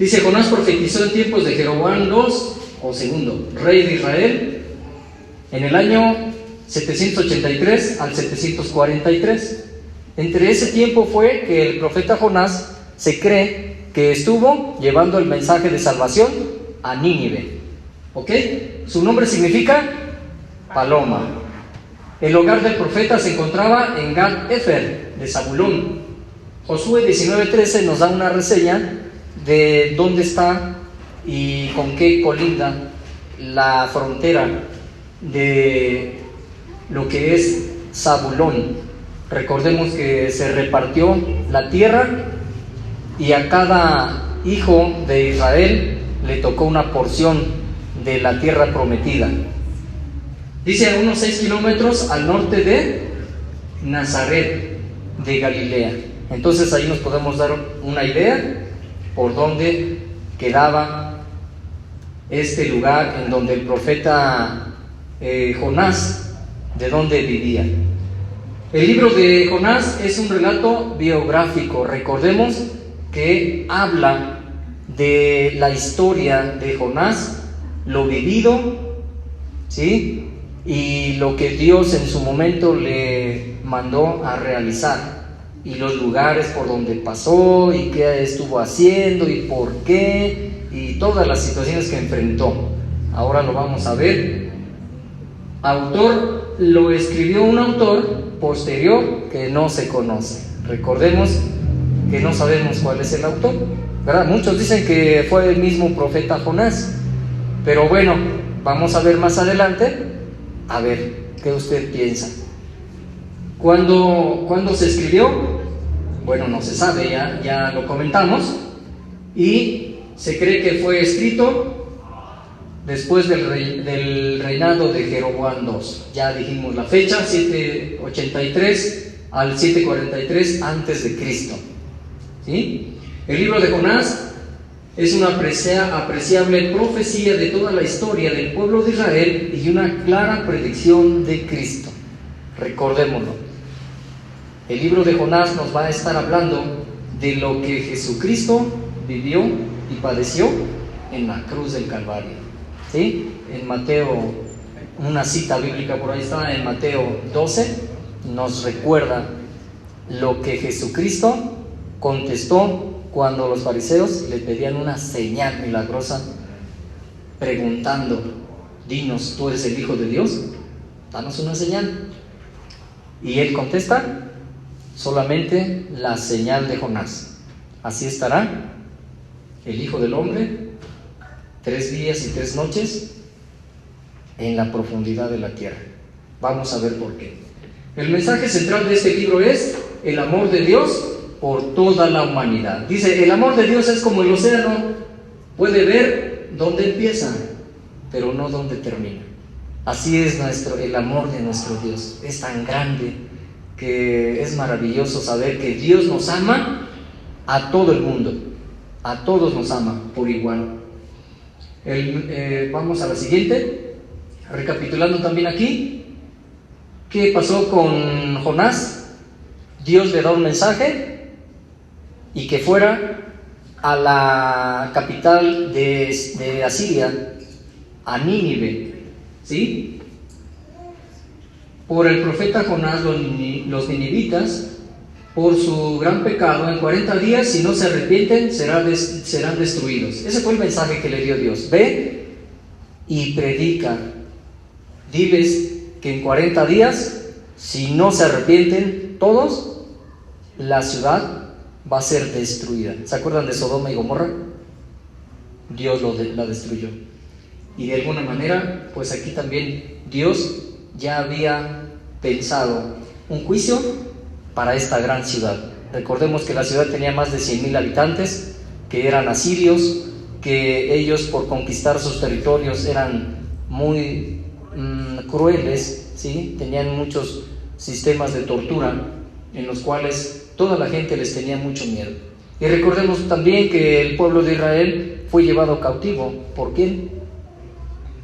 Dice: Jonás profetizó en tiempos de Jeroboam II, o segundo, rey de Israel, en el año 783 al 743. Entre ese tiempo fue que el profeta Jonás se cree que estuvo llevando el mensaje de salvación a Nínive. ¿Ok? Su nombre significa paloma. El hogar del profeta se encontraba en Gat-Efer de Zabulón. Josué 19:13 nos da una reseña de dónde está y con qué colinda la frontera de lo que es Zabulón. Recordemos que se repartió la tierra y a cada hijo de Israel le tocó una porción de la tierra prometida. Dice: a unos 6 kilómetros al norte de Nazaret de Galilea. Entonces ahí nos podemos dar una idea por dónde quedaba este lugar en donde el profeta Jonás, de dónde vivía. El libro de Jonás es un relato biográfico. Recordemos que habla de la historia de Jonás, lo vivido, ¿sí?, y lo que Dios en su momento le mandó a realizar, y los lugares por donde pasó, y qué estuvo haciendo, y por qué, y todas las situaciones que enfrentó. Ahora lo vamos a ver. Autor, lo escribió un autor posterior que no se conoce. Recordemos que no sabemos cuál es el autor, ¿verdad? Muchos dicen que fue el mismo profeta Jonás, pero bueno, vamos a ver más adelante, a ver qué usted piensa. ¿Cuándo se escribió? Bueno, no se sabe, ya lo comentamos, y se cree que fue escrito después del reinado de Jeroboam II. Ya dijimos la fecha, 783 al 743 antes de Cristo. ¿Sí? El libro de Jonás es una apreciable profecía de toda la historia del pueblo de Israel y una clara predicción de Cristo. Recordémoslo. El libro de Jonás nos va a estar hablando de lo que Jesucristo vivió y padeció en la cruz del Calvario. ¿Sí? En Mateo, una cita bíblica por ahí está, en Mateo 12, nos recuerda lo que Jesucristo contestó cuando los fariseos le pedían una señal milagrosa, preguntando: dinos, ¿tú eres el Hijo de Dios? Danos una señal. Y él contesta: solamente la señal de Jonás. Así estará el Hijo del Hombre 3 días y 3 noches en la profundidad de la tierra. Vamos a ver por qué. El mensaje central de este libro es el amor de Dios por toda la humanidad. Dice: el amor de Dios es como el océano, puede ver dónde empieza, pero no dónde termina. Así es el amor de nuestro Dios. Es tan grande que es maravilloso saber que Dios nos ama a todo el mundo, a todos nos ama por igual. Vamos a la siguiente, recapitulando también aquí, ¿qué pasó con Jonás? Dios le da un mensaje y que fuera a la capital de Asiria, a Nínive, ¿sí? Por el profeta Jonás, los ninivitas, por su gran pecado, en 40 días, si no se arrepienten, serán destruidos. Ese fue el mensaje que le dio Dios. Ve y predica. Diles que en 40 días, si no se arrepienten todos, la ciudad va a ser destruida. ¿Se acuerdan de Sodoma y Gomorra? Dios la destruyó. Y de alguna manera, pues aquí también Dios ya había pensado un juicio para esta gran ciudad. Recordemos que la ciudad tenía más de 100,000 habitantes, que eran asirios, que ellos por conquistar sus territorios eran muy crueles, ¿sí? Tenían muchos sistemas de tortura en los cuales toda la gente les tenía mucho miedo. Y recordemos también que el pueblo de Israel fue llevado cautivo. ¿Por quién?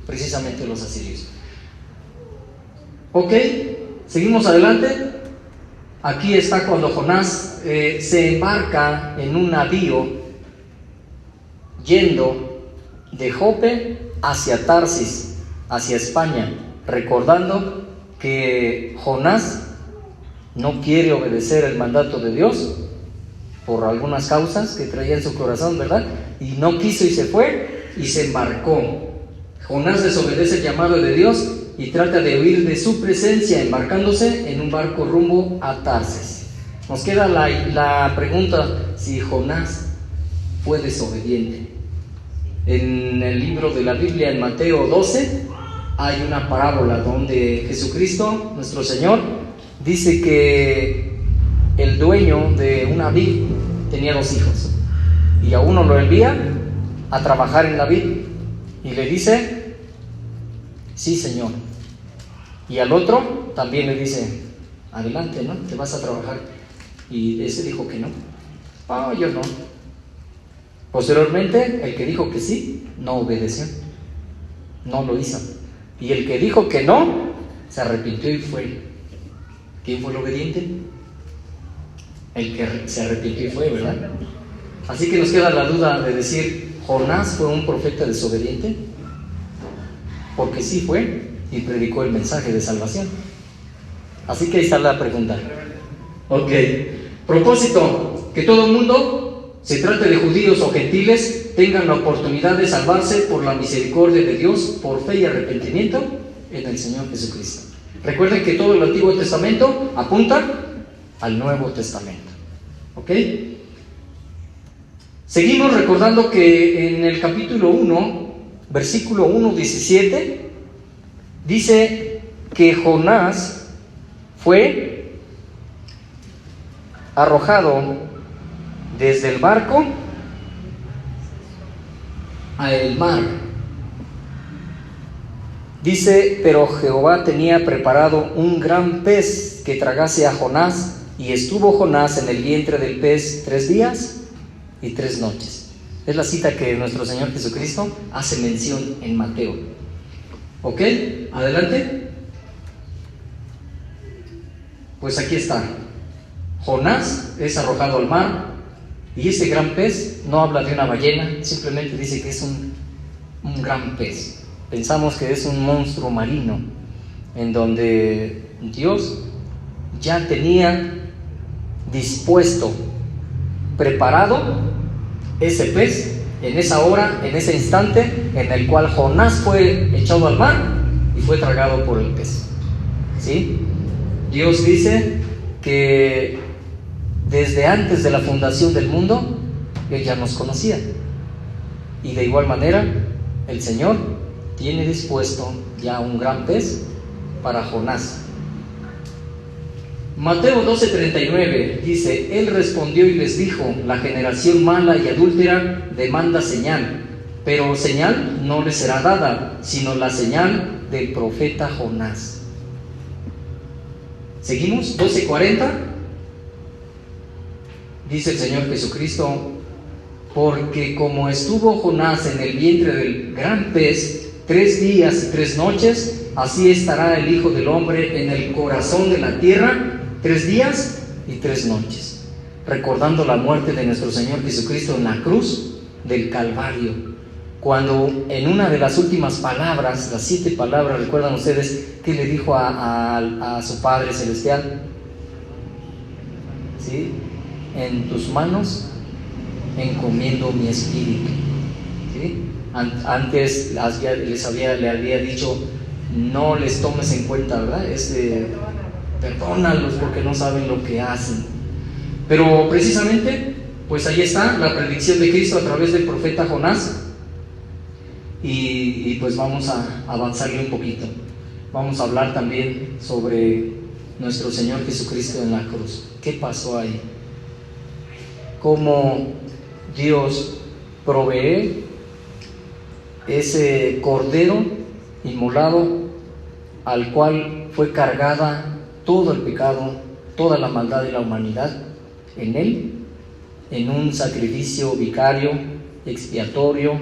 Precisamente los asirios. Ok, seguimos adelante. Aquí está cuando Jonás se embarca en un navío yendo de Jope hacia Tarsis, hacia España, recordando que Jonás no quiere obedecer el mandato de Dios por algunas causas que traía en su corazón, ¿verdad? Y no quiso y se fue y se embarcó. Jonás desobedece el llamado de Dios y trata de huir de su presencia, embarcándose en un barco rumbo a Tarsis. Nos queda la pregunta si Jonás fue desobediente. En el libro de la Biblia, en Mateo 12, hay una parábola donde Jesucristo, nuestro Señor, dice que el dueño de una vid tenía 2 hijos y a uno lo envía a trabajar en la vid y le dice: sí, Señor. Y al otro también le dice: adelante, ¿no? Te vas a trabajar. Y ese dijo que no. Yo no. Posteriormente, el que dijo que sí, no obedeció, no lo hizo. Y el que dijo que no, se arrepintió y fue. ¿Quién fue el obediente? El que se arrepintió y fue, ¿verdad? Así que nos queda la duda de decir: ¿Jonás fue un profeta desobediente? Porque sí fue y predicó el mensaje de salvación. Así que ahí está la pregunta. Ok. Propósito: que todo el mundo, se trate de judíos o gentiles, tengan la oportunidad de salvarse por la misericordia de Dios, por fe y arrepentimiento en el Señor Jesucristo. Recuerden que todo el Antiguo Testamento apunta al Nuevo Testamento. ¿Ok? Seguimos recordando que en el capítulo 1, versículo 1:17, dice que Jonás fue arrojado desde el barco al mar. Dice: pero Jehová tenía preparado un gran pez que tragase a Jonás, y estuvo Jonás en el vientre del pez 3 días y 3 noches. Es la cita que nuestro Señor Jesucristo hace mención en Mateo. ¿Ok? Adelante. Pues aquí está. Jonás es arrojado al mar, y este gran pez no habla de una ballena, simplemente dice que es un gran pez. Pensamos que es un monstruo marino, en donde Dios ya tenía dispuesto, preparado ese pez en esa hora, en ese instante en el cual Jonás fue echado al mar y fue tragado por el pez. ¿Sí? Dios dice que desde antes de la fundación del mundo Él ya nos conocía, y de igual manera el Señor tiene dispuesto ya un gran pez para Jonás. Mateo 12:39 dice: Él respondió y les dijo: la generación mala y adúltera demanda señal, pero señal no le será dada, sino la señal del profeta Jonás. Seguimos, 12:40. Dice el Señor Jesucristo: porque como estuvo Jonás en el vientre del gran pez 3 días y 3 noches, así estará el Hijo del Hombre en el corazón de la tierra 3 días y 3 noches. Recordando la muerte de nuestro Señor Jesucristo en la cruz del Calvario, cuando en una de las últimas palabras, las 7 palabras, ¿recuerdan ustedes qué le dijo a su Padre Celestial? ¿Sí? En tus manos encomiendo mi espíritu. ¿Sí? Antes le había dicho: no les tomes en cuenta, ¿verdad? Perdónalos porque no saben lo que hacen. Pero precisamente, pues ahí está la predicción de Cristo a través del profeta Jonás. Y pues vamos a avanzarle un poquito. Vamos a hablar también sobre nuestro Señor Jesucristo en la cruz. ¿Qué pasó ahí? Cómo Dios provee ese cordero inmolado al cual fue cargada todo el pecado, toda la maldad de la humanidad en él, en un sacrificio vicario, expiatorio,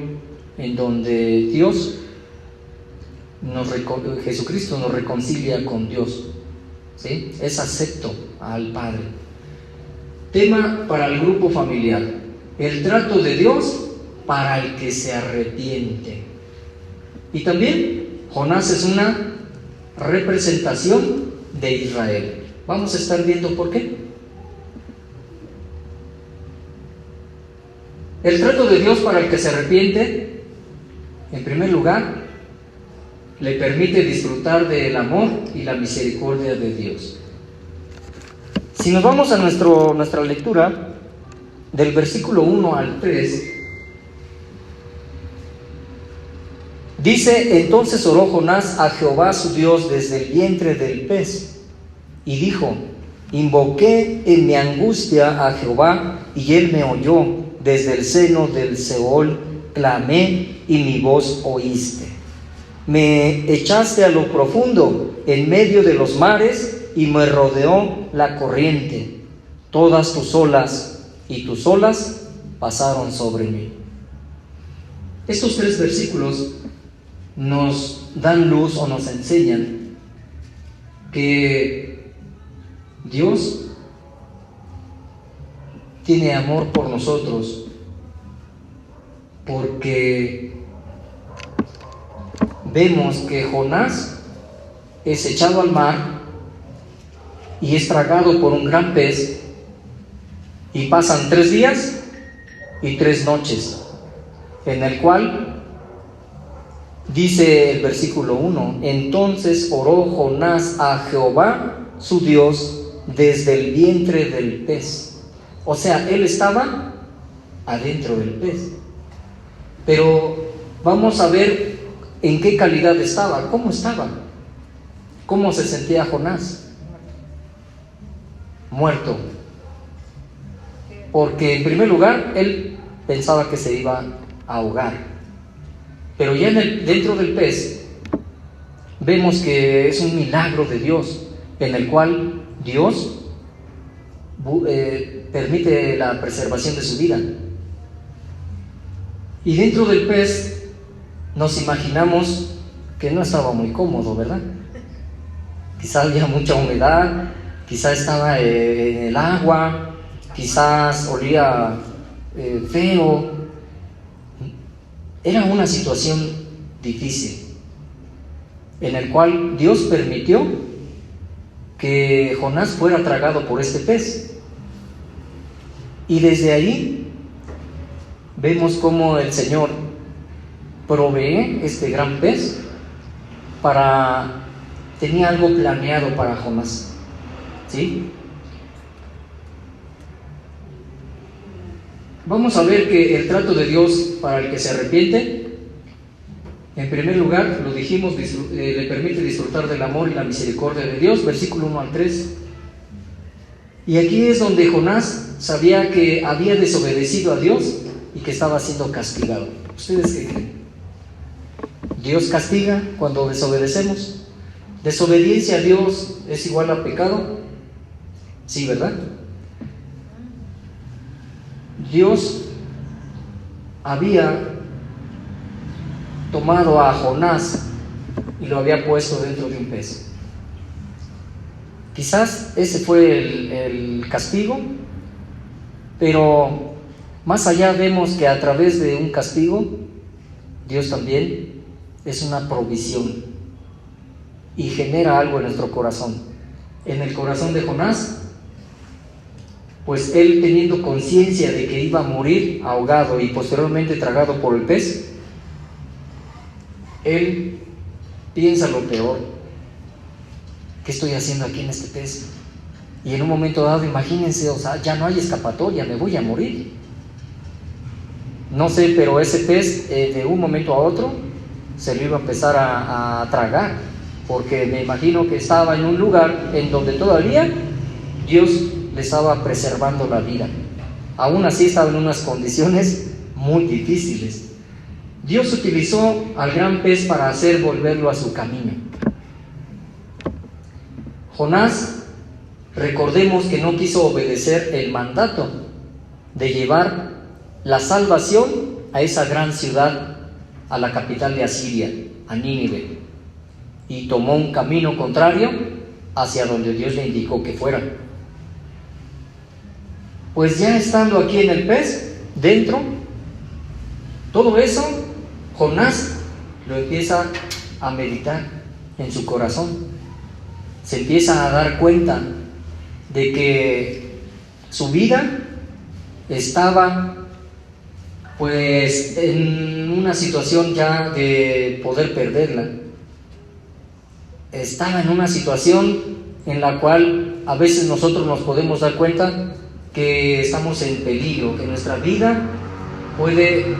en donde Jesucristo nos reconcilia con Dios. ¿Sí? Es acepto al Padre. Tema para el grupo familiar: el trato de Dios para el que se arrepiente. Y también Jonás es una representación de Israel. Vamos a estar viendo por qué. El trato de Dios para el que se arrepiente, en primer lugar, le permite disfrutar del amor y la misericordia de Dios. Si nos vamos a nuestra lectura, del versículo 1 al 3, dice: entonces oró Jonás a Jehová su Dios desde el vientre del pez, y dijo: invoqué en mi angustia a Jehová, y él me oyó. Desde el seno del Seol clamé, y mi voz oíste. Me echaste a lo profundo, en medio de los mares, y me rodeó la corriente. Todas tus olas y tus olas pasaron sobre mí. Estos 3 versículos nos dan luz o nos enseñan que Dios tiene amor por nosotros, porque vemos que Jonás es echado al mar y es tragado por un gran pez, y pasan 3 días y 3 noches, en el cual dice el versículo 1: entonces oró Jonás a Jehová su Dios desde el vientre del pez. O sea, él estaba adentro del pez. Pero vamos a ver en qué calidad estaba, cómo estaba, cómo se sentía Jonás. Muerto. Porque en primer lugar, él pensaba que se iba a ahogar. Pero ya dentro del pez, vemos que es un milagro de Dios, en el cual Dios permite la preservación de su vida. Y dentro del pez nos imaginamos que no estaba muy cómodo, ¿verdad? Quizás había mucha humedad, quizás estaba en el agua, quizás olía feo. Era una situación difícil, en el cual Dios permitió que Jonás fuera tragado por este pez. Y desde ahí vemos cómo el Señor provee este gran pez tenía algo planeado para Jonás, ¿sí? Vamos a ver que el trato de Dios para el que se arrepiente, en primer lugar, lo dijimos, le permite disfrutar del amor y la misericordia de Dios, versículo 1 al 3. Y aquí es donde Jonás sabía que había desobedecido a Dios y que estaba siendo castigado. ¿Ustedes qué creen? ¿Dios castiga cuando desobedecemos? ¿Desobediencia a Dios es igual a pecado? Sí, ¿verdad? Dios había tomado a Jonás y lo había puesto dentro de un pez. Quizás ese fue el castigo, pero más allá vemos que a través de un castigo, Dios también es una provisión y genera algo en nuestro corazón. En el corazón de Jonás, pues él, teniendo conciencia de que iba a morir ahogado y posteriormente tragado por el pez, él piensa lo peor. ¿Qué estoy haciendo aquí en este pez? Y en un momento dado, imagínense, o sea, ya no hay escapatoria, me voy a morir. No sé, pero ese pez de un momento a otro se lo iba a empezar a tragar, porque me imagino que estaba en un lugar en donde todavía Dios le estaba preservando la vida. Aún así estaba en unas condiciones muy difíciles. Dios utilizó al gran pez para hacer volverlo a su camino. Jonás, recordemos que no quiso obedecer el mandato de llevar la salvación a esa gran ciudad, a la capital de Asiria, a Nínive, y tomó un camino contrario hacia donde Dios le indicó que fuera. Pues ya estando aquí en el pez, dentro, Todo eso, Jonás lo empieza a meditar en su corazón. Se empieza a dar cuenta de que su vida estaba pues en una situación ya de poder perderla. Estaba en una situación en la cual a veces nosotros nos podemos dar cuenta que estamos en peligro, que nuestra vida puede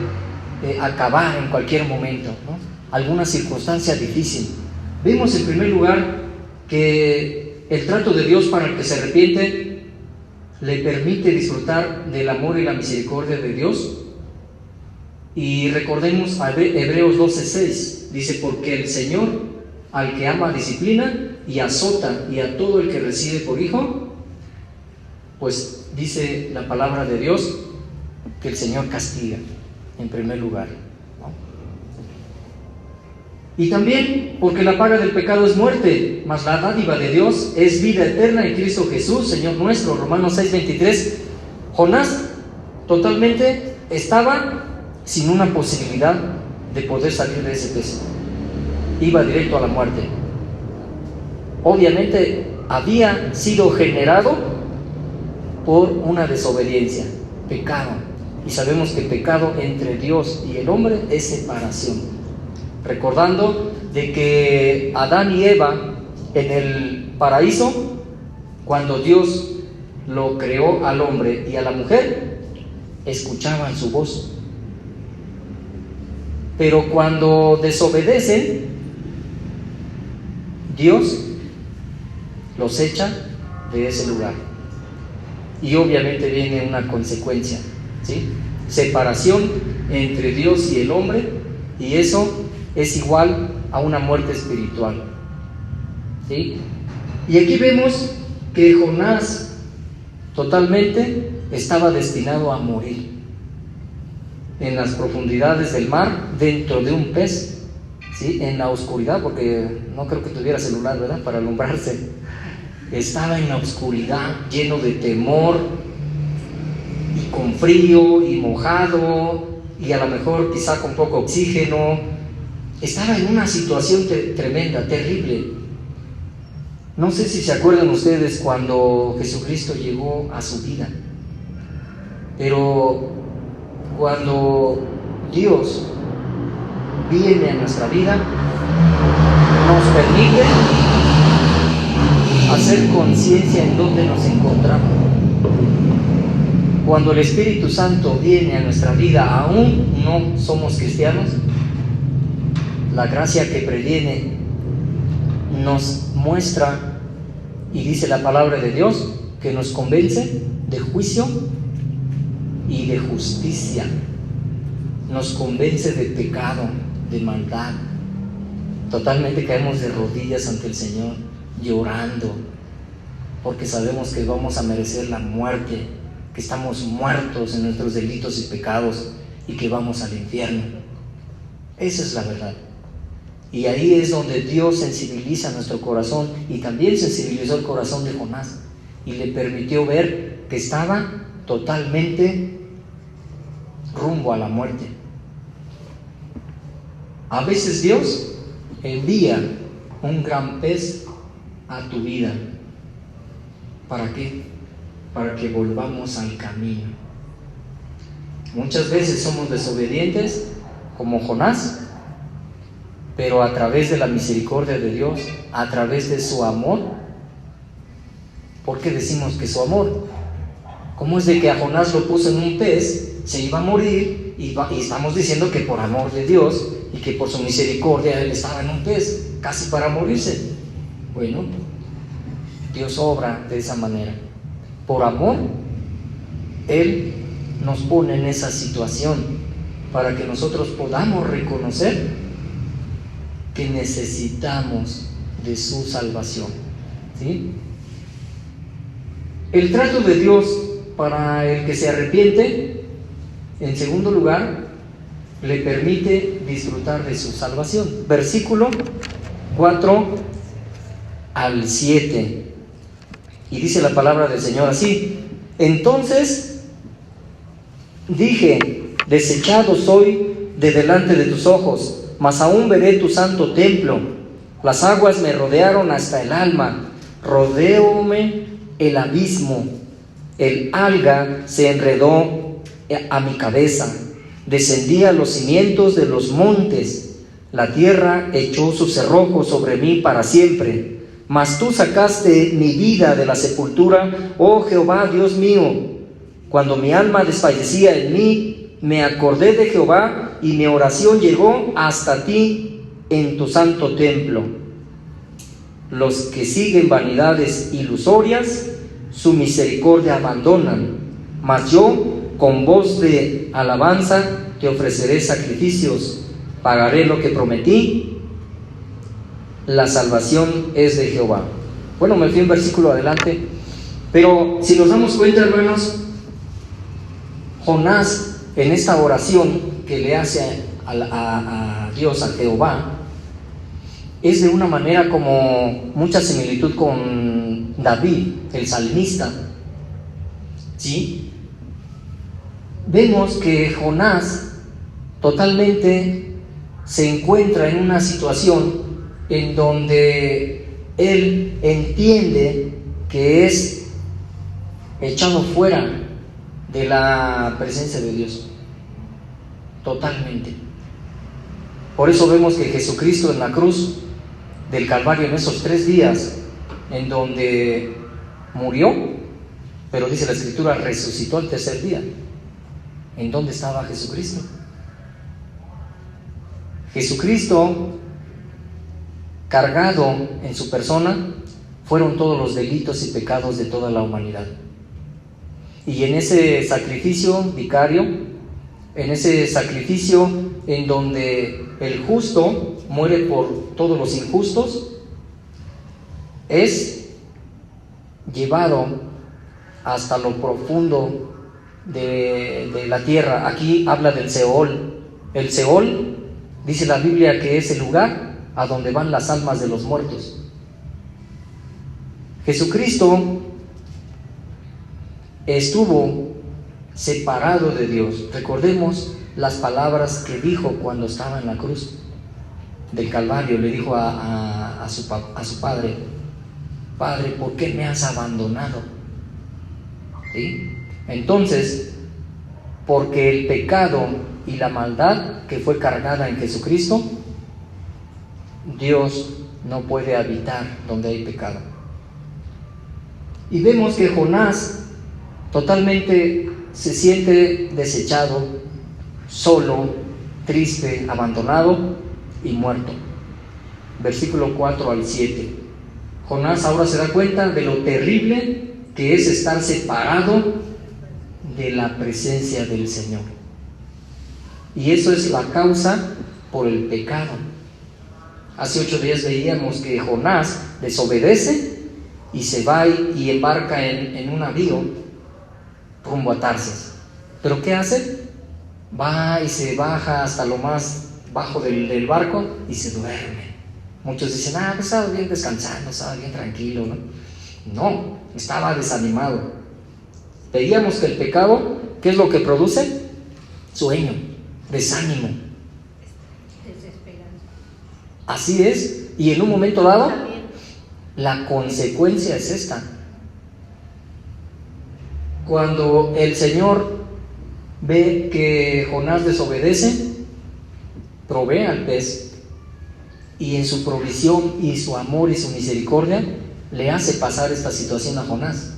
acabar en cualquier momento, ¿no? Alguna circunstancia difícil. Vemos en primer lugar que el trato de Dios para el que se arrepiente le permite disfrutar del amor y la misericordia de Dios. Y recordemos a Hebreos 12:6, dice: porque el Señor al que ama disciplina y azota, y a todo el que recibe por hijo, pues dice la palabra de Dios que el Señor castiga en primer lugar, ¿no? Y también porque la paga del pecado es muerte, mas la dádiva de Dios es vida eterna en Cristo Jesús, Señor nuestro. Romanos 6:23. Jonás totalmente estaba sin una posibilidad de poder salir de ese pez. Iba directo a la muerte. Obviamente había sido generado por una desobediencia, pecado. Y sabemos que pecado entre Dios y el hombre es separación. Recordando de que Adán y Eva en el paraíso, cuando Dios lo creó al hombre y a la mujer, escuchaban su voz. Pero cuando desobedecen, Dios los echa de ese lugar. Y obviamente viene una consecuencia, ¿sí? Separación entre Dios y el hombre, y eso es igual a una muerte espiritual, ¿sí? Y aquí vemos que Jonás totalmente estaba destinado a morir en las profundidades del mar, dentro de un pez, ¿sí? En la oscuridad, porque no creo que tuviera celular, ¿verdad?, para alumbrarse. Estaba en la oscuridad, lleno de temor, y con frío, y mojado, y a lo mejor quizá con poco oxígeno. Estaba en una situación tremenda, terrible. No sé si se acuerdan ustedes cuando Jesucristo llegó a su vida, pero cuando Dios viene a nuestra vida, nos permite hacer conciencia en dónde nos encontramos. Cuando el Espíritu Santo viene a nuestra vida, aún no somos cristianos, la gracia que previene nos muestra, y dice la palabra de Dios, que nos convence de juicio y de justicia. Nos convence de pecado, de maldad. Totalmente caemos de rodillas ante el Señor, llorando, porque sabemos que vamos a merecer la muerte, que estamos muertos en nuestros delitos y pecados y que vamos al infierno. Esa es la verdad. Y ahí es donde Dios sensibiliza nuestro corazón, y también sensibilizó el corazón de Jonás y le permitió ver que estaba totalmente rumbo a la muerte. A veces Dios envía un gran pez a tu vida. ¿Para qué? Para que volvamos al camino. Muchas veces somos desobedientes como Jonás, pero a través de la misericordia de Dios, a través de su amor. ¿Por qué decimos que su amor? ¿Cómo es de que a Jonás lo puso en un pez, se iba a morir, y estamos diciendo que por amor de Dios y que por su misericordia él estaba en un pez, casi para morirse? Bueno, Dios obra de esa manera. Por amor, Él nos pone en esa situación para que nosotros podamos reconocer que necesitamos de su salvación, ¿sí? El trato de Dios para el que se arrepiente, en segundo lugar, le permite disfrutar de su salvación. Versículo 4 al 7. Y dice la palabra del Señor así: entonces dije, desechado soy de delante de tus ojos, mas aún veré tu santo templo. Las aguas me rodearon hasta el alma, rodeóme el abismo. El alga se enredó a mi cabeza, descendí a los cimientos de los montes. La tierra echó sus cerrojos sobre mí para siempre. Mas tú sacaste mi vida de la sepultura, oh Jehová, Dios mío. Cuando mi alma desfallecía en mí, me acordé de Jehová, y mi oración llegó hasta ti en tu santo templo. Los que siguen vanidades ilusorias, su misericordia abandonan. Mas yo, con voz de alabanza, te ofreceré sacrificios. Pagaré lo que prometí. La salvación es de Jehová. Bueno, me fui un versículo adelante, pero si nos damos cuenta, hermanos, Jonás, en esta oración que le hace a Dios, a Jehová, es de una manera como mucha similitud con David, el salmista. ¿Sí? Vemos que Jonás totalmente se encuentra en una situación en donde él entiende que es echado fuera de la presencia de Dios, totalmente. Por eso vemos que Jesucristo en la cruz del Calvario, en esos 3 días en donde murió, pero dice la Escritura, resucitó al tercer día. ¿En dónde estaba Jesucristo? Jesucristo, cargado en su persona, fueron todos los delitos y pecados de toda la humanidad. Y en ese sacrificio vicario, en ese sacrificio en donde el justo muere por todos los injustos, es llevado hasta lo profundo de la tierra. Aquí habla del Seol. El Seol, dice la Biblia, que es el lugar a donde van las almas de los muertos. Jesucristo estuvo separado de Dios. Recordemos las palabras que dijo cuando estaba en la cruz del Calvario. Le dijo a su padre: Padre, ¿por qué me has abandonado? ¿Sí? Entonces, porque el pecado y la maldad que fue cargada en Jesucristo, Dios no puede habitar donde hay pecado. Y vemos que Jonás totalmente se siente desechado, solo, triste, abandonado y muerto. Versículo 4 al 7. Jonás ahora se da cuenta de lo terrible que es estar separado de la presencia del Señor. Y eso es la causa por el pecado. Hace 8 días veíamos que Jonás desobedece y se va y embarca en un navío rumbo a Tarsis. ¿Pero qué hace? Va y se baja hasta lo más bajo del barco y se duerme. Muchos dicen: pues estaba bien descansando, estaba bien tranquilo, ¿no? No, estaba desanimado. Veíamos que el pecado, ¿qué es lo que produce? Sueño, desánimo. Desesperanza. Así es, y en un momento dado, la consecuencia es esta. Cuando el Señor ve que Jonás desobedece, provee al pez, y en su provisión y su amor y su misericordia le hace pasar esta situación a Jonás.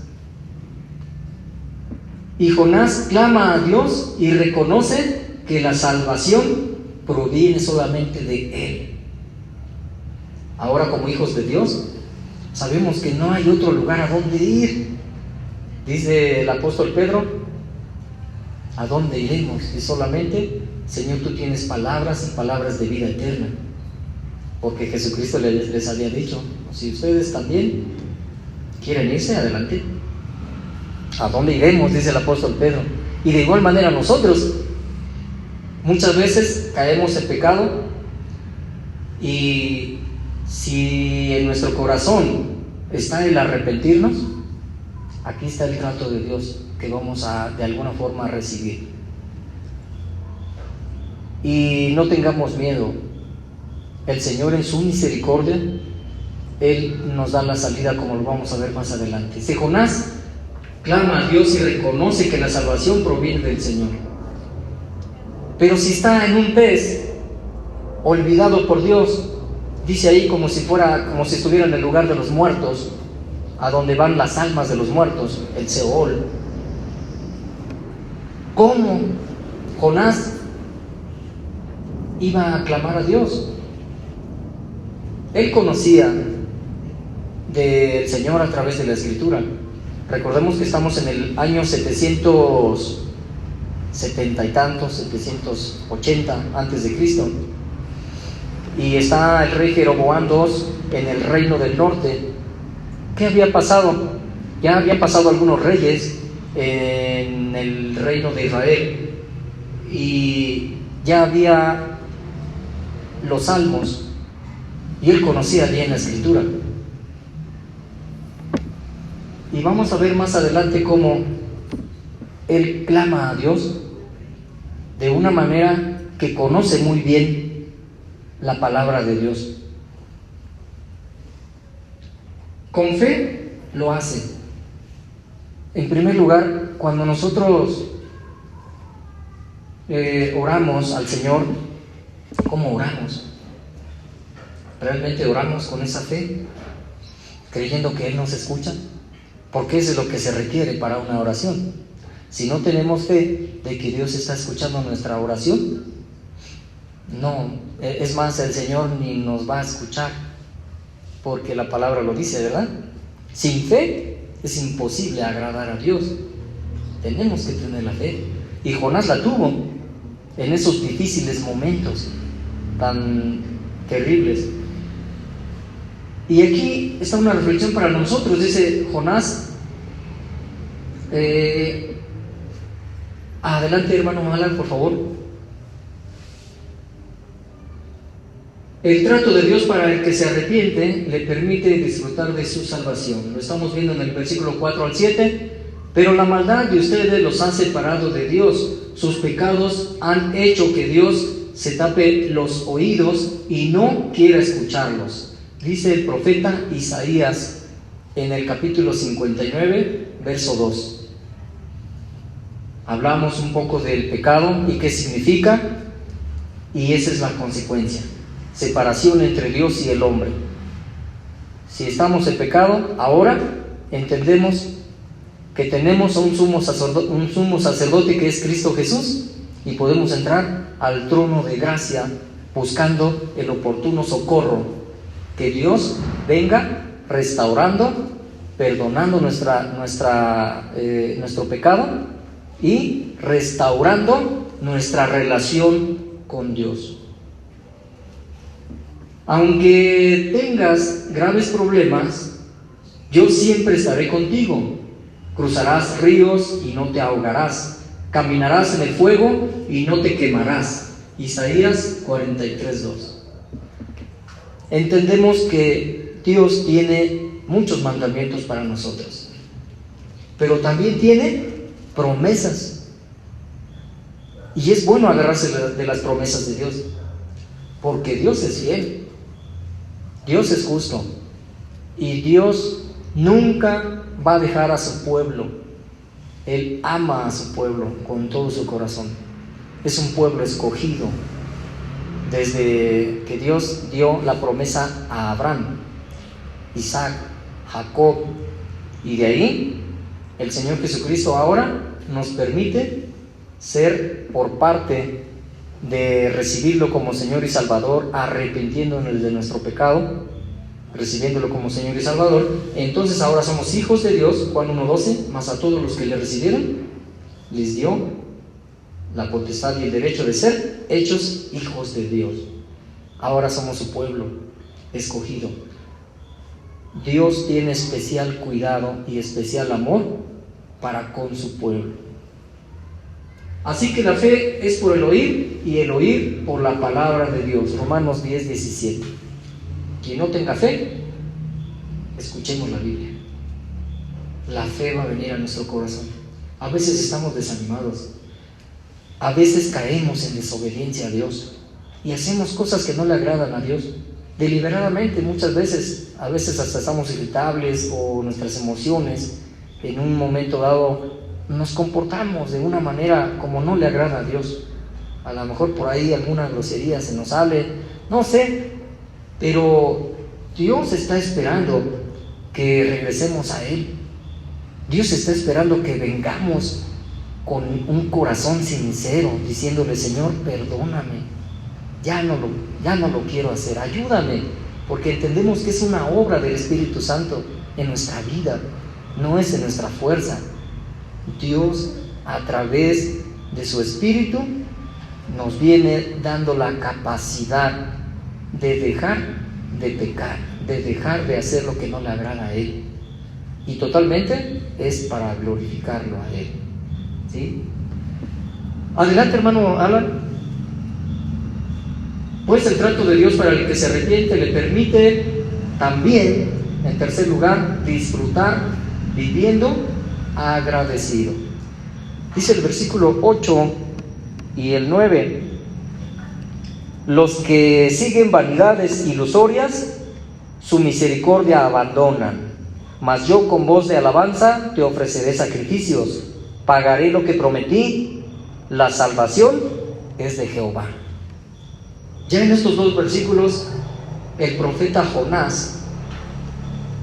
Y Jonás clama a Dios y reconoce que la salvación proviene solamente de Él. Ahora, como hijos de Dios, sabemos que no hay otro lugar a donde ir. Dice el apóstol Pedro: ¿a dónde iremos? Y solamente, Señor, tú tienes palabras y palabras de vida eterna. Porque Jesucristo les había dicho: si ustedes también quieren irse, adelante. ¿A dónde iremos? Dice el apóstol Pedro. Y de igual manera nosotros muchas veces caemos en pecado, y si en nuestro corazón está el arrepentirnos, aquí está el trato de Dios que vamos a de alguna forma recibir. Y no tengamos miedo. El Señor en su misericordia, Él nos da la salida, como lo vamos a ver más adelante. Si Jonás clama a Dios y reconoce que la salvación proviene del Señor, pero si está en un pez, olvidado por Dios, dice ahí como si estuviera en el lugar de los muertos, a donde van las almas de los muertos, el Seol. ¿Cómo Jonás iba a clamar a Dios? Él conocía del Señor a través de la Escritura. Recordemos que estamos en el año 770 y tantos, 780 antes de Cristo, y está el rey Jeroboam II en el reino del norte. ¿Qué había pasado? Ya habían pasado algunos reyes en el reino de Israel, y ya había los salmos, y él conocía bien la Escritura. Y vamos a ver más adelante cómo él clama a Dios de una manera que conoce muy bien la palabra de Dios. Con fe lo hace. En primer lugar, cuando nosotros oramos al Señor, ¿cómo oramos? ¿Realmente oramos con esa fe, creyendo que Él nos escucha? Porque eso es lo que se requiere para una oración. Si no tenemos fe de que Dios está escuchando nuestra oración, no, es más, el Señor ni nos va a escuchar, porque la palabra lo dice, ¿verdad? Sin fe es imposible agradar a Dios. Tenemos que tener la fe, y Jonás la tuvo en esos difíciles momentos tan terribles. Y aquí está una reflexión para nosotros. Dice Jonás, adelante hermano Malan, por favor. El trato de Dios para el que se arrepiente le permite disfrutar de su salvación. Lo estamos viendo en el versículo 4 al 7. Pero la maldad de ustedes los ha separado de Dios. Sus pecados han hecho que Dios se tape los oídos y no quiera escucharlos. Dice el profeta Isaías en el capítulo 59, verso 2. Hablamos un poco del pecado y qué significa, y esa es la consecuencia: separación entre Dios y el hombre. Si estamos en pecado, ahora entendemos que tenemos a un sumo sacerdote que es Cristo Jesús, y podemos entrar al trono de gracia buscando el oportuno socorro. Que Dios venga restaurando, perdonando nuestro pecado y restaurando nuestra relación con Dios. Aunque tengas graves problemas, yo siempre estaré contigo. Cruzarás ríos y no te ahogarás. Caminarás en el fuego y no te quemarás. Isaías 43:2. Entendemos que Dios tiene muchos mandamientos para nosotros, pero también tiene promesas. Y es bueno agarrarse de las promesas de Dios, porque Dios es fiel, Dios es justo, y Dios nunca va a dejar a su pueblo. Él ama a su pueblo con todo su corazón. Es un pueblo escogido. Desde que Dios dio la promesa a Abraham, Isaac, Jacob, y de ahí el Señor Jesucristo ahora nos permite ser, por parte de recibirlo como Señor y Salvador, arrepintiéndonos de nuestro pecado, recibiéndolo como Señor y Salvador. Entonces ahora somos hijos de Dios. Juan 1:12, mas a todos los que le recibieron les dio la potestad y el derecho de ser hechos hijos de Dios. Ahora somos su pueblo escogido. Dios tiene especial cuidado y especial amor para con su pueblo. Así que la fe es por el oír, y el oír por la palabra de Dios. Romanos 10:17. Quien no tenga fe, escuchemos la Biblia. La fe va a venir a nuestro corazón. A veces estamos desanimados. A veces caemos en desobediencia a Dios y hacemos cosas que no le agradan a Dios. Deliberadamente, muchas veces, a veces hasta estamos irritables o nuestras emociones en un momento dado nos comportamos de una manera como no le agrada a Dios. A lo mejor por ahí alguna grosería se nos sale, no sé, pero Dios está esperando que regresemos a Él. Dios está esperando que vengamos con un corazón sincero, diciéndole: Señor, perdóname, ya no lo quiero hacer, ayúdame, porque entendemos que es una obra del Espíritu Santo en nuestra vida, no es en nuestra fuerza. Dios, a través de su Espíritu, nos viene dando la capacidad de dejar de pecar, de dejar de hacer lo que no le agrada a Él, y totalmente es para glorificarlo a Él, ¿sí? Adelante, hermano Alan. Pues el trato de Dios para el que se arrepiente le permite también, en tercer lugar, disfrutar viviendo agradecido. Dice el versículo 8 y el 9: los que siguen vanidades ilusorias, su misericordia abandonan, mas yo con voz de alabanza te ofreceré sacrificios, pagaré lo que prometí, la salvación es de Jehová. Ya en estos dos versículos, el profeta Jonás,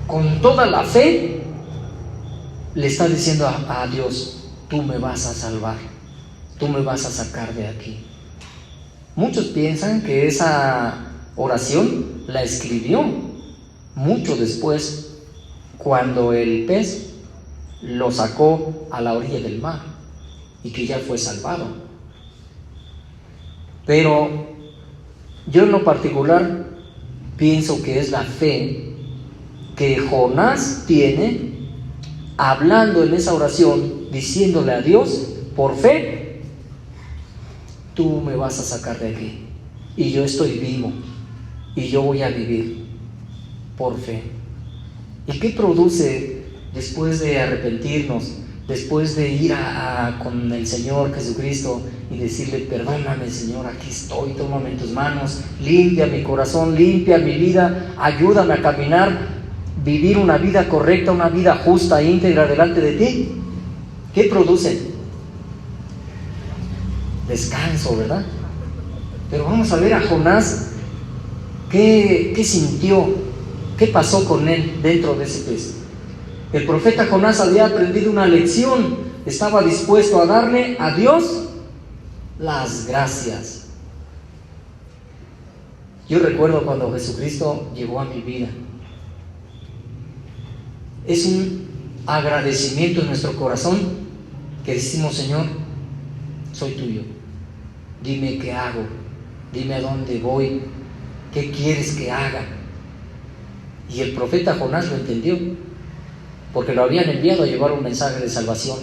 con toda la fe, le está diciendo a Dios: tú me vas a salvar, tú me vas a sacar de aquí. Muchos piensan que esa oración la escribió mucho después, cuando el pez lo sacó a la orilla del mar y que ya fue salvado. Pero yo en lo particular pienso que es la fe que Jonás tiene, hablando en esa oración, diciéndole a Dios por fe: tú me vas a sacar de aquí, y yo estoy vivo, y yo voy a vivir por fe. ¿Y qué produce después de arrepentirnos, después de ir con el Señor Jesucristo y decirle: perdóname, Señor, aquí estoy, tómame en tus manos, limpia mi corazón, limpia mi vida, ayúdame a caminar, vivir una vida correcta, una vida justa, íntegra delante de ti? ¿Qué produce? Descanso, ¿verdad? Pero vamos a ver a Jonás, ¿qué sintió? ¿Qué pasó con él dentro de ese pez? El profeta Jonás había aprendido una lección, estaba dispuesto a darle a Dios las gracias. Yo recuerdo cuando Jesucristo llegó a mi vida. Es un agradecimiento en nuestro corazón que decimos: Señor, soy tuyo, dime qué hago, dime a dónde voy, qué quieres que haga. Y el profeta Jonás lo entendió, porque lo habían enviado a llevar un mensaje de salvación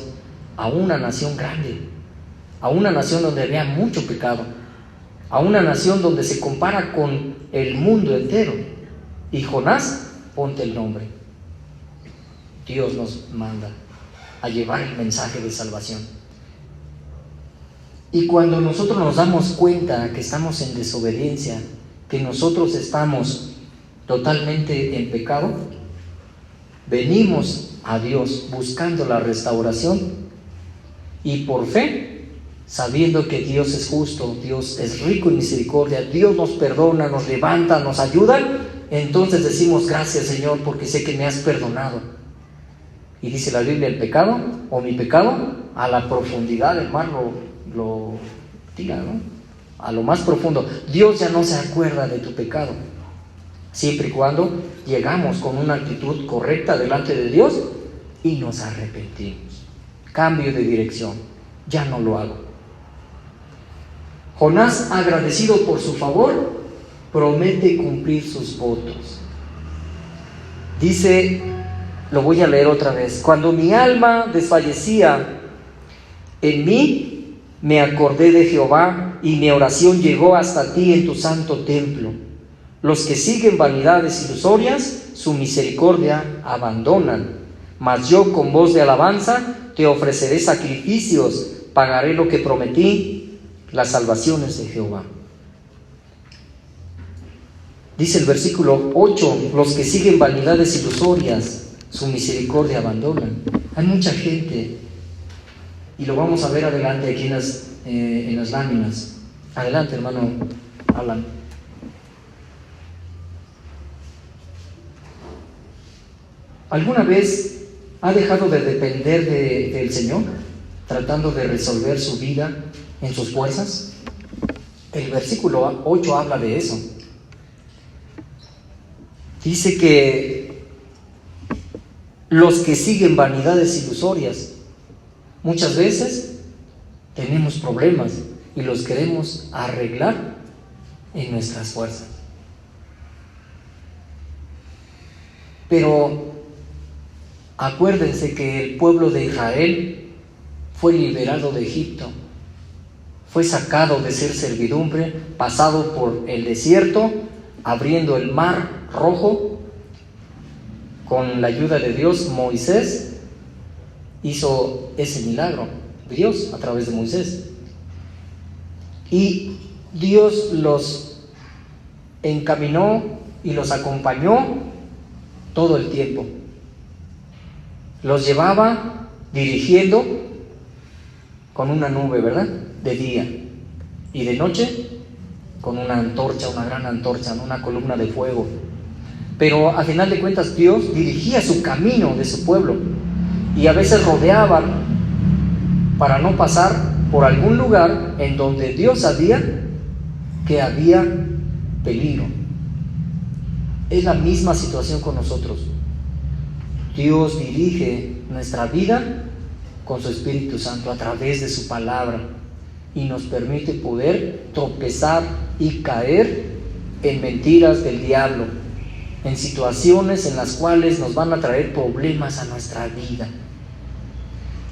a una nación grande, a una nación donde había mucho pecado, a una nación donde se compara con el mundo entero. Y Jonás, ponte el nombre, Dios nos manda a llevar el mensaje de salvación. Y cuando nosotros nos damos cuenta que estamos en desobediencia, que nosotros estamos totalmente en pecado, venimos a Dios buscando la restauración, y por fe, sabiendo que Dios es justo, Dios es rico en misericordia, Dios nos perdona, nos levanta, nos ayuda, entonces decimos: gracias, Señor, porque sé que me has perdonado. Y dice la Biblia: el pecado, o mi pecado, a la profundidad del mar lo tira, ¿no? A lo más profundo. Dios ya no se acuerda de tu pecado, siempre y cuando llegamos con una actitud correcta delante de Dios y nos arrepentimos. Cambio de dirección, ya no lo hago. Jonás, agradecido por su favor, promete cumplir sus votos. Dice, lo voy a leer otra vez: cuando mi alma desfallecía en mí, me acordé de Jehová, y mi oración llegó hasta ti en tu santo templo. Los que siguen vanidades ilusorias, su misericordia abandonan, mas yo con voz de alabanza te ofreceré sacrificios, pagaré lo que prometí, las salvaciones de Jehová. Dice el versículo 8, los que siguen vanidades ilusorias, su misericordia abandonan. Hay mucha gente, y lo vamos a ver adelante aquí en las láminas. Adelante, hermano Alan. ¿Alguna vez ha dejado de depender del Señor, tratando de resolver su vida en sus fuerzas? El versículo 8 habla de eso. Dice que los que siguen vanidades ilusorias, muchas veces tenemos problemas y los queremos arreglar en nuestras fuerzas. Pero acuérdense que el pueblo de Israel fue liberado de Egipto, fue sacado de ser servidumbre, pasado por el desierto, abriendo el mar Rojo. Con la ayuda de Dios, Moisés hizo ese milagro, Dios a través de Moisés. Y Dios los encaminó y los acompañó todo el tiempo. Los llevaba dirigiendo con una nube, ¿verdad? De día. Y de noche con una antorcha, una gran antorcha, una columna de fuego. Pero a final de cuentas Dios dirigía su camino de su pueblo. Y a veces rodeaban para no pasar por algún lugar en donde Dios sabía que había peligro. Es la misma situación con nosotros. Dios dirige nuestra vida con su Espíritu Santo a través de su palabra y nos permite poder tropezar y caer en mentiras del diablo, en situaciones en las cuales nos van a traer problemas a nuestra vida.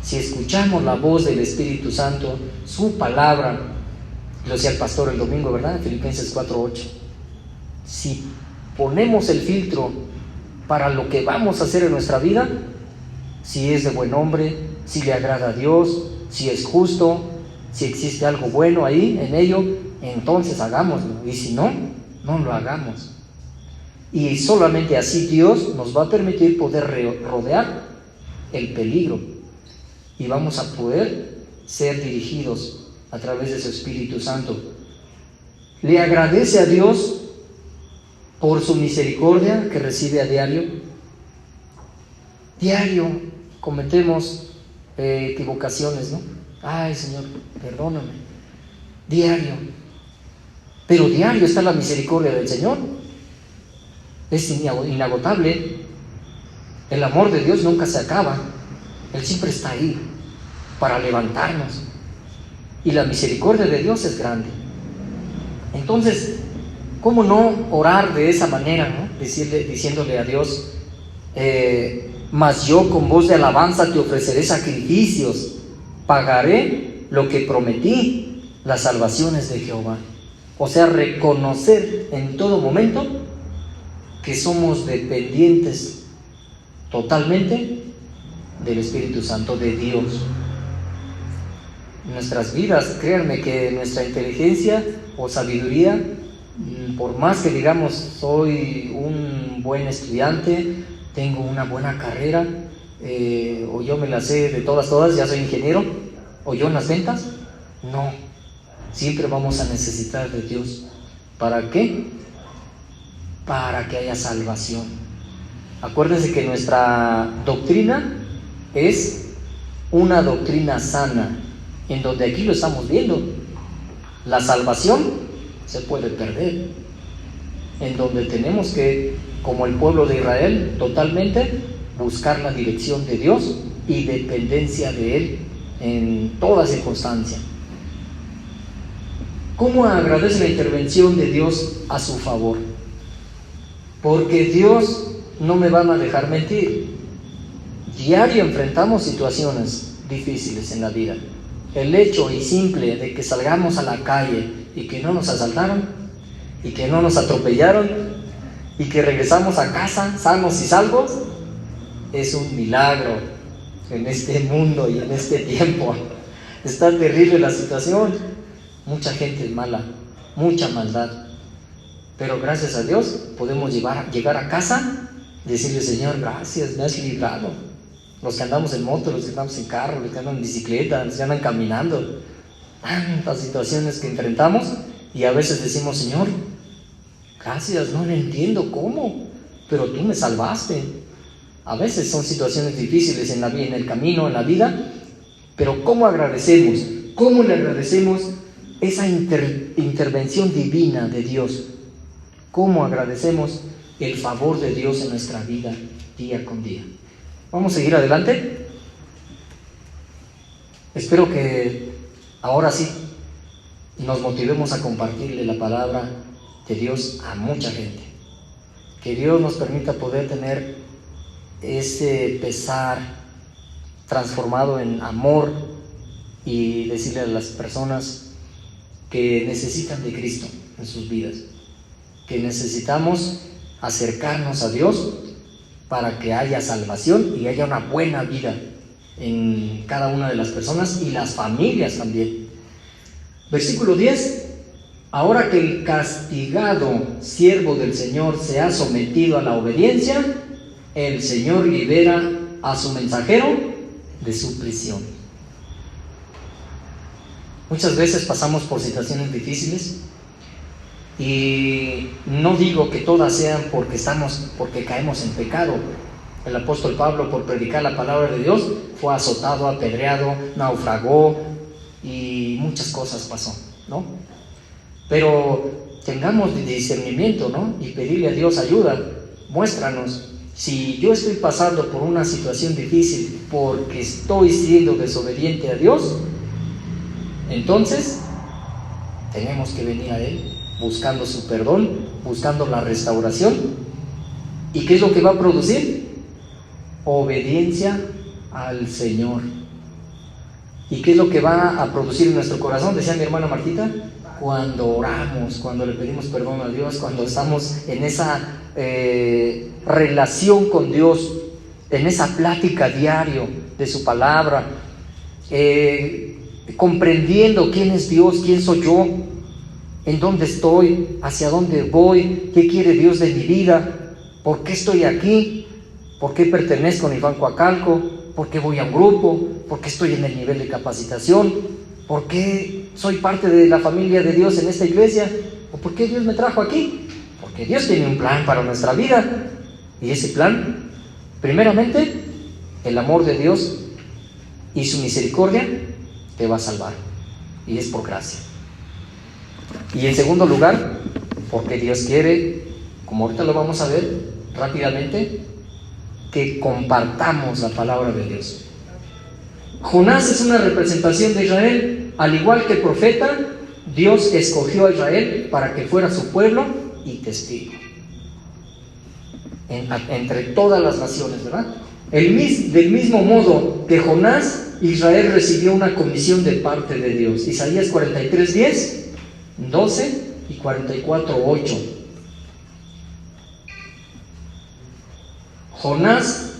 Si escuchamos la voz del Espíritu Santo, su palabra, lo decía el pastor el domingo, ¿verdad? En Filipenses 4:8. Si ponemos el filtro para lo que vamos a hacer en nuestra vida, si es de buen hombre, si le agrada a Dios, si es justo, si existe algo bueno ahí en ello, entonces hagámoslo. Y si no, no lo hagamos. Y solamente así Dios nos va a permitir poder rodear el peligro y vamos a poder ser dirigidos a través de su Espíritu Santo. Le agradece a Dios por su misericordia que recibe a diario. Diario cometemos equivocaciones, ¿no? Ay, Señor, perdóname. Diario. Pero diario está la misericordia del Señor. Es inagotable. El amor de Dios nunca se acaba. Él siempre está ahí para levantarnos. Y la misericordia de Dios es grande. Entonces, ¿cómo no orar de esa manera, ¿no? Diciéndole a Dios, mas yo con voz de alabanza te ofreceré sacrificios, pagaré lo que prometí, las salvaciones de Jehová. O sea, reconocer en todo momento que somos dependientes totalmente del Espíritu Santo de Dios. Nuestras vidas, créanme que nuestra inteligencia o sabiduría, por más que digamos soy un buen estudiante, tengo una buena carrera, o yo me la sé de todas, ya soy ingeniero, o yo en las ventas, no, siempre vamos a necesitar de Dios. ¿Para qué? Para que haya salvación. Acuérdense que nuestra doctrina es una doctrina sana, en donde aquí lo estamos viendo. La salvación se puede perder, en donde tenemos que, como el pueblo de Israel, totalmente buscar la dirección de Dios y dependencia de Él en toda circunstancia. ¿Cómo agradece la intervención de Dios a su favor? Porque Dios no me van a dejar mentir. Diario enfrentamos situaciones difíciles en la vida. El hecho y simple de que salgamos a la calle y que no nos asaltaron y que no nos atropellaron y que regresamos a casa sanos y salvos es un milagro en este mundo y en este tiempo. Está terrible la situación, mucha gente mala, mucha maldad. Pero gracias a Dios podemos llegar a casa y decirle: Señor, gracias, me has librado. Los que andamos en moto, los que andamos en carro, los que andan en bicicleta, los que andan caminando, tantas situaciones que enfrentamos, y a veces decimos: Señor, gracias, no le entiendo cómo, pero tú me salvaste. A veces son situaciones difíciles en el camino, en la vida, pero ¿cómo agradecemos? ¿Cómo le agradecemos esa intervención divina de Dios? ¿Cómo agradecemos el favor de Dios en nuestra vida día con día? Vamos a seguir adelante. Espero que ahora sí nos motivemos a compartirle la palabra de Dios a mucha gente. Que Dios nos permita poder tener ese pesar transformado en amor y decirle a las personas que necesitan de Cristo en sus vidas, que necesitamos acercarnos a Dios para que haya salvación y haya una buena vida en cada una de las personas y las familias también. Versículo 10: ahora que el castigado siervo del Señor se ha sometido a la obediencia, el Señor libera a su mensajero de su prisión. Muchas veces pasamos por situaciones difíciles, y no digo que todas sean porque caemos en pecado. El apóstol Pablo, por predicar la palabra de Dios, fue azotado, apedreado, naufragó y muchas cosas pasó, ¿no? Pero tengamos discernimiento, ¿no? Y pedirle a Dios ayuda. Muéstranos. Si yo estoy pasando por una situación difícil porque estoy siendo desobediente a Dios, entonces tenemos que venir a Él buscando su perdón, buscando la restauración. ¿Y qué es lo que va a producir? Obediencia al Señor. ¿Y qué es lo que va a producir en nuestro corazón? Decía mi hermana Martita: cuando oramos, cuando le pedimos perdón a Dios, cuando estamos en esa relación con Dios, en esa plática diario de su palabra, comprendiendo quién es Dios, quién soy yo, en dónde estoy, hacia dónde voy, qué quiere Dios de mi vida, por qué estoy aquí, por qué pertenezco a Nifán Coacalco, por qué voy a un grupo, por qué estoy en el nivel de capacitación, por qué soy parte de la familia de Dios en esta iglesia, o por qué Dios me trajo aquí. Porque Dios tiene un plan para nuestra vida, y ese plan, primeramente, el amor de Dios y su misericordia te va a salvar, y es por gracia. Y en segundo lugar, porque Dios quiere, como ahorita lo vamos a ver rápidamente, que compartamos la palabra de Dios. Jonás es una representación de Israel. Al igual que el profeta, Dios escogió a Israel para que fuera su pueblo y testigo entre todas las naciones, ¿verdad? Del mismo modo que Jonás, Israel recibió una comisión de parte de Dios. Isaías 43:10, 12 y 44:8. Jonás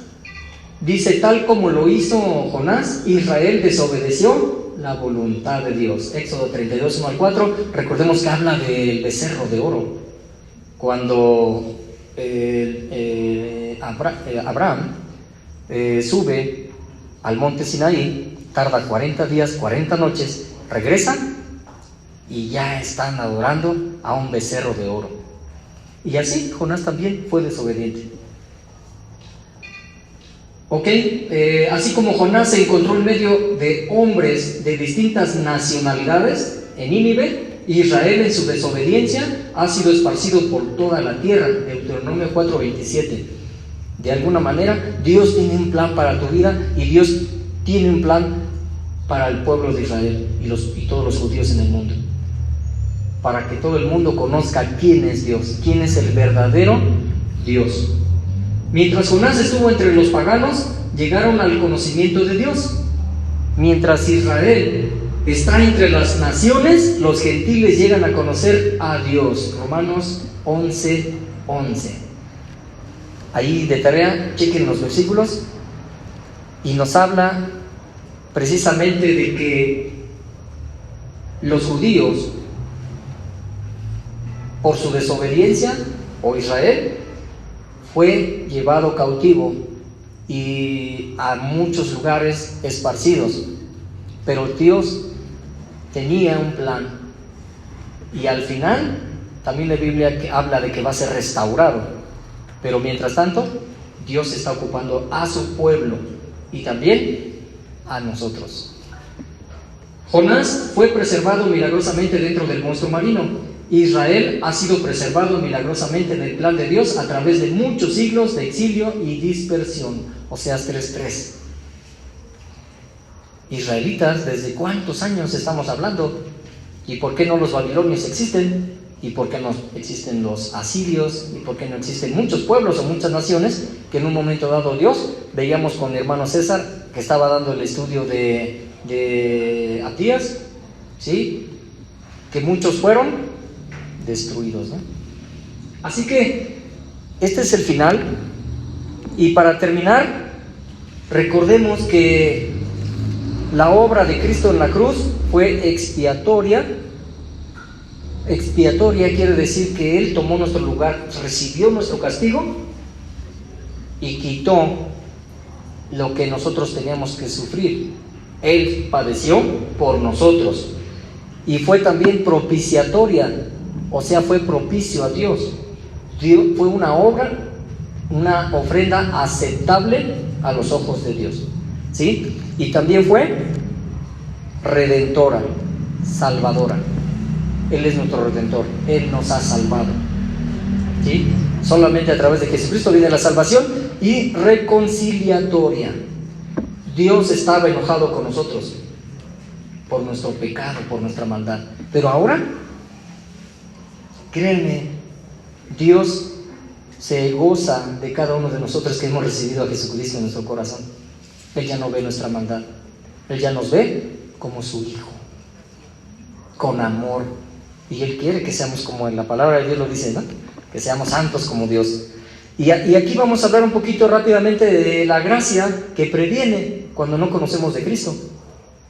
dice: tal como lo hizo Jonás, Israel desobedeció la voluntad de Dios. Éxodo 32:1-4. Recordemos que habla del becerro de oro. Cuando Abraham sube al monte Sinaí, tarda 40 días, 40 noches, regresa y ya están adorando a un becerro de oro. Y así Jonás también fue desobediente. Así como Jonás se encontró en medio de hombres de distintas nacionalidades en Nínive, Israel en su desobediencia ha sido esparcido por toda la tierra. Deuteronomio 4:27. De alguna manera Dios tiene un plan para tu vida, y Dios tiene un plan para el pueblo de Israel y todos los judíos en el mundo, para que todo el mundo conozca quién es Dios, quién es el verdadero Dios. Mientras Jonás estuvo entre los paganos, llegaron al conocimiento de Dios. Mientras Israel está entre las naciones, los gentiles llegan a conocer a Dios. Romanos 11:11. Ahí de tarea, chequen los versículos, y nos habla precisamente de que los judíos, por su desobediencia, o Israel, fue llevado cautivo y a muchos lugares esparcidos. Pero Dios tenía un plan, y al final también la Biblia habla de que va a ser restaurado. Pero mientras tanto, Dios está ocupando a su pueblo y también a nosotros. Jonás fue preservado milagrosamente dentro del monstruo marino. Israel ha sido preservado milagrosamente en el plan de Dios a través de muchos siglos de exilio y dispersión. Oseas 3:3. Israelitas, ¿desde cuántos años estamos hablando? ¿Y por qué no los babilonios existen? ¿Y por qué no existen los asirios? ¿Y por qué no existen muchos pueblos o muchas naciones que en un momento dado Dios? Veíamos con el hermano César que estaba dando el estudio de Atías, ¿sí? Que muchos fueron destruidos, ¿no? Así que este es el final. Y para terminar, recordemos que la obra de Cristo en la cruz fue expiatoria. Expiatoria quiere decir que Él tomó nuestro lugar, recibió nuestro castigo y quitó lo que nosotros teníamos que sufrir. Él padeció por nosotros. Y fue también propiciatoria, o sea, fue propicio a Dios. Fue una obra, una ofrenda aceptable a los ojos de Dios, ¿sí? Y también fue redentora, salvadora. Él es nuestro redentor, Él nos ha salvado, ¿sí? Solamente a través de Jesucristo viene la salvación. Y reconciliatoria. Dios estaba enojado con nosotros por nuestro pecado, por nuestra maldad, pero ahora, créanme, Dios se goza de cada uno de nosotros que hemos recibido a Jesucristo en nuestro corazón. Él ya no ve nuestra maldad, Él ya nos ve como su Hijo, con amor, y Él quiere que seamos como Él. La palabra de Dios lo dice, ¿no? Que seamos santos como Dios. Y aquí vamos a hablar un poquito rápidamente de la gracia que previene cuando no conocemos de Cristo.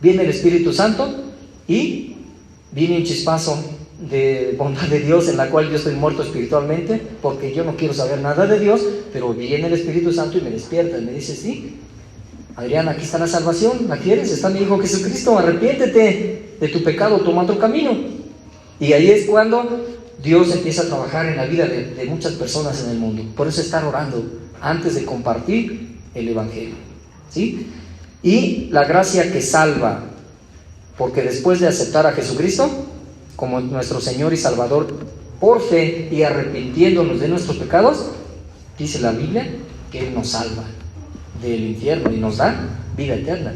Viene el Espíritu Santo y viene un chispazo de bondad de Dios en la cual yo estoy muerto espiritualmente porque yo no quiero saber nada de Dios, pero viene el Espíritu Santo y me despierta y me dice: sí, Adrián, aquí está la salvación, ¿la quieres? Está mi Hijo Jesucristo, arrepiéntete de tu pecado, toma otro camino. Y ahí es cuando Dios empieza a trabajar en la vida de muchas personas en el mundo. Por eso estar orando antes de compartir el Evangelio, ¿sí? Y la gracia que salva, porque después de aceptar a Jesucristo como nuestro Señor y Salvador por fe y arrepintiéndonos de nuestros pecados, dice la Biblia que Él nos salva del infierno y nos da vida eterna.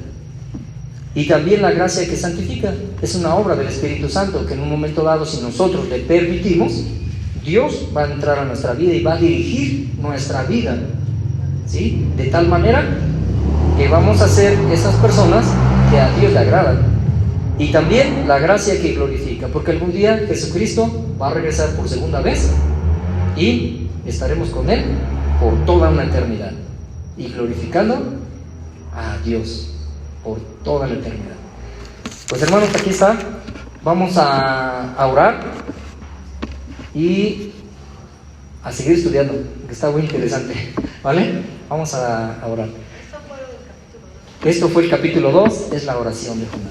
Y también la gracia que santifica, es una obra del Espíritu Santo que en un momento dado, si nosotros le permitimos, Dios va a entrar a nuestra vida y va a dirigir nuestra vida, ¿sí? De tal manera que vamos a ser esas personas que a Dios le agradan. Y también la gracia que glorifica, porque algún día Jesucristo va a regresar por segunda vez y estaremos con Él por toda una eternidad y glorificando a Dios por toda la eternidad. Pues hermanos, aquí está. Vamos a orar y a seguir estudiando, que está muy interesante, ¿vale? Vamos a orar. Esto fue el capítulo 2, es la oración de Jonás.